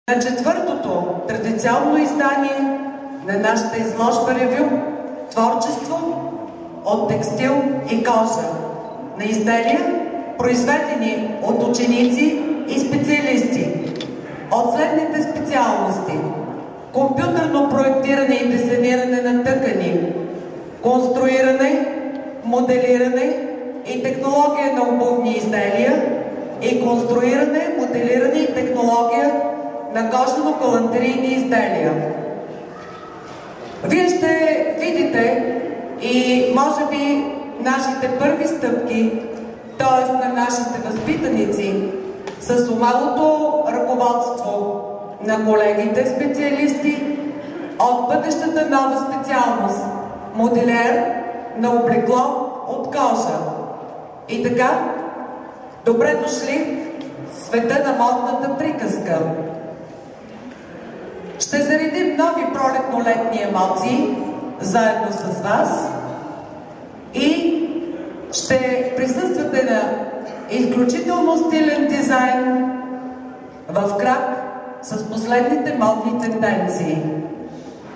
На четвъртото традиционно издание на нашата изложба ревю «Творчество от текстил и кожа» на изделия, произведени от ученици и специалисти от следните специалности: компютърно проектиране и дизайниране на тъкани, конструиране, моделиране и технология на обувни изделия и конструиране, моделиране и технология на кожено-галантерийни изделия. Вие ще видите и може би нашите първи стъпки, т.е. на нашите възпитаници, с умелото ръководство на колегите специалисти от бъдещата нова специалност – моделер на облекло от кожа. И така, добре дошли в света на модната приказка. Ще заредим нови пролетно-летни емоции заедно с вас и ще присъствате на изключително стилен дизайн в крак с последните модни тенденции.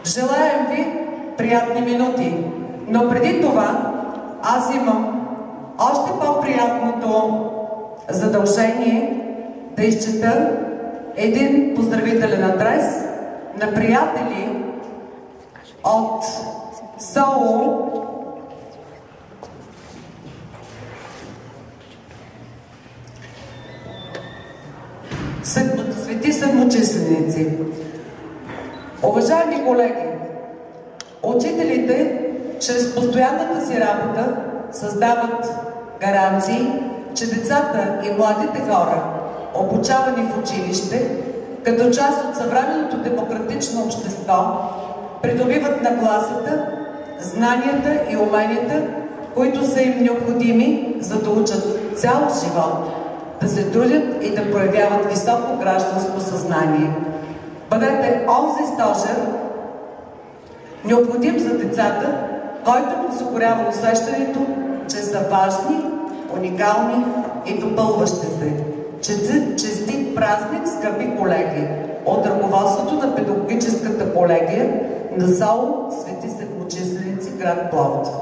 Желаем ви приятни минути, но преди това аз имам още по-приятното задължение да изчета един поздравителен адрес на приятели от Соул, Свети седмочисленици. Уважаеми колеги, учителите чрез постоянната си работа създават гаранции, че децата и младите хора, обучавани в училище, като част от съвременното демократично общество, придобиват нагласата, знанията и уменията, които са им необходими, за да учат цял живот, да се трудят и да проявяват високо гражданско съзнание. Бъдете онзи стожер, необходим за децата, който осигурява усещането, че са важни, уникални и допълващи се. Честит празник, скъпи колеги! От ръководството на педагогическата колегия на Соул Свети Седмочисленици, град Пловдив.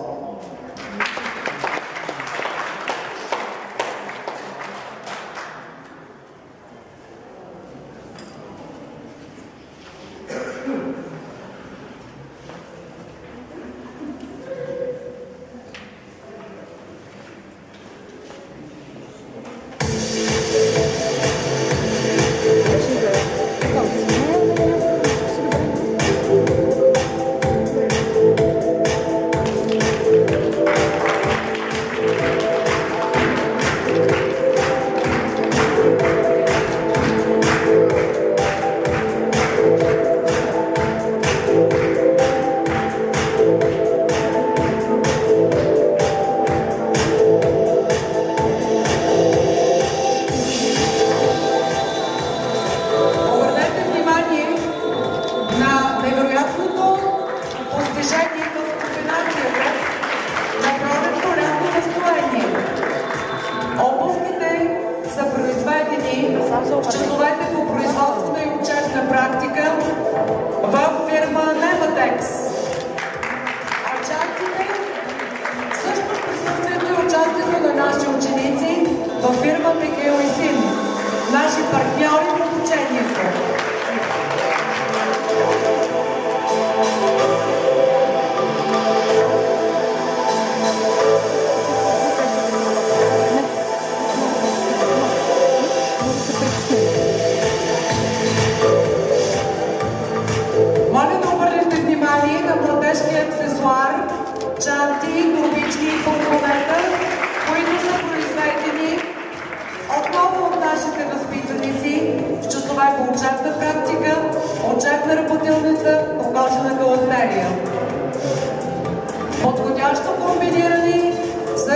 Подходящо комбинирани с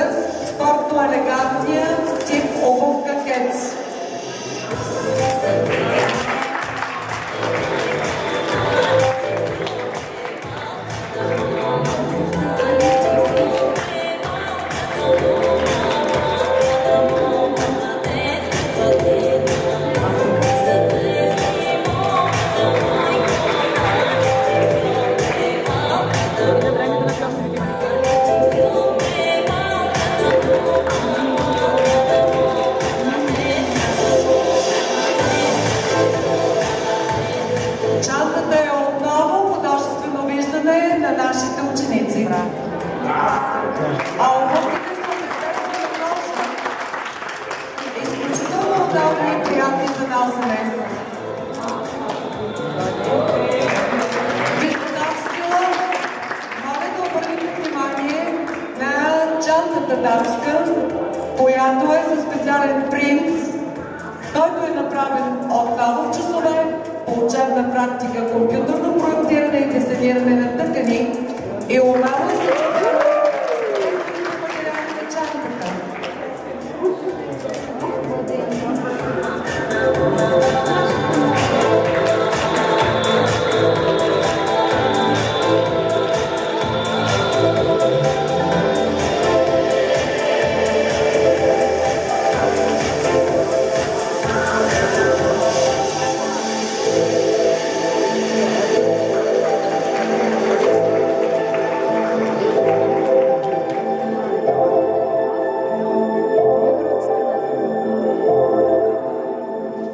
спортно-елегантния тип обувка кец. си. А обувките са от естествена нощ. Изключително удобни и приятни за носене. Висота в стила, моля да обърнете внимание на чантата дамска, която е със специален принт, който е направен отново в часове по учебна практика, компютърно проектиране и дизайниране на тъкани и умело се чупя с естествените материали на чантата.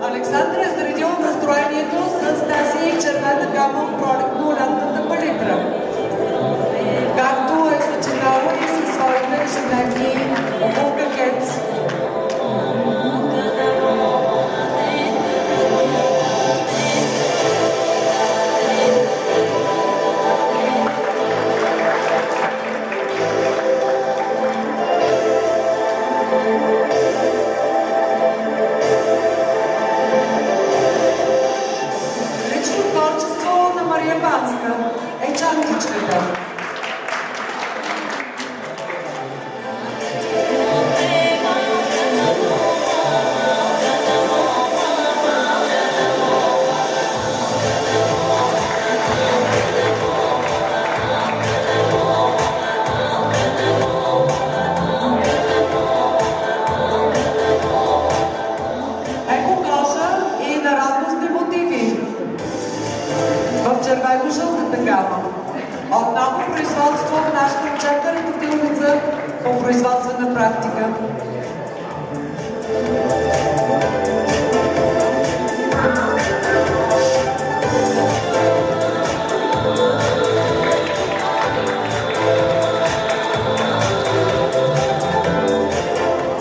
Александър е заредил настроението с тази червена гама от пролетно-лятната палитра, както е съчетава и със своите ежедневни обувка Кец. Е чантичката. Еко кожа и нарадностни мотиви в червено-жълтата гама. Отново производство в нашата учебна редактилница по производствена практика.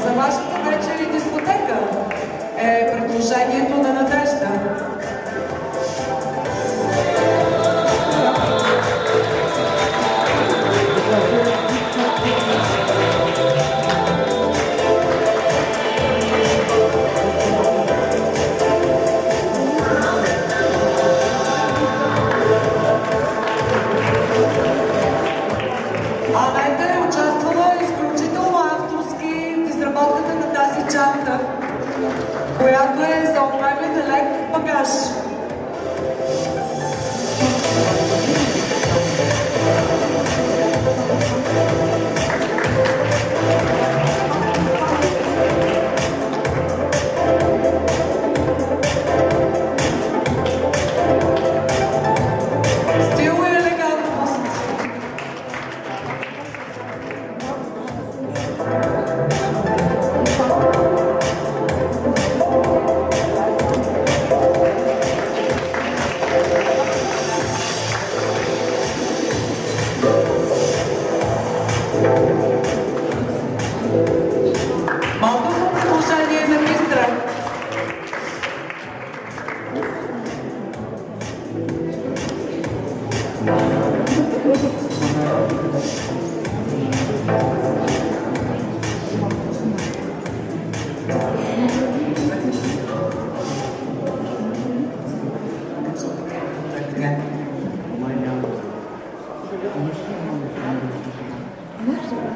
За вашата вечер и дискотека е предложението на Надежда. Анета е участвала изключително авторски в изработката на тази чанта, която е за обемен лек багаж. Стил и елегантност. Малкото предложение на мистра.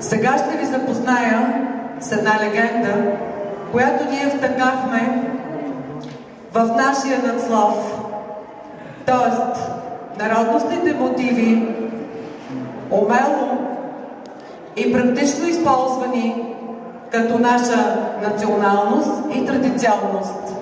Сега ще ви запозная с една легенда, която ние втъкахме в нашия надслов. Тоест, народностните мотиви, умело и практично използвани като наша националност и традиционност.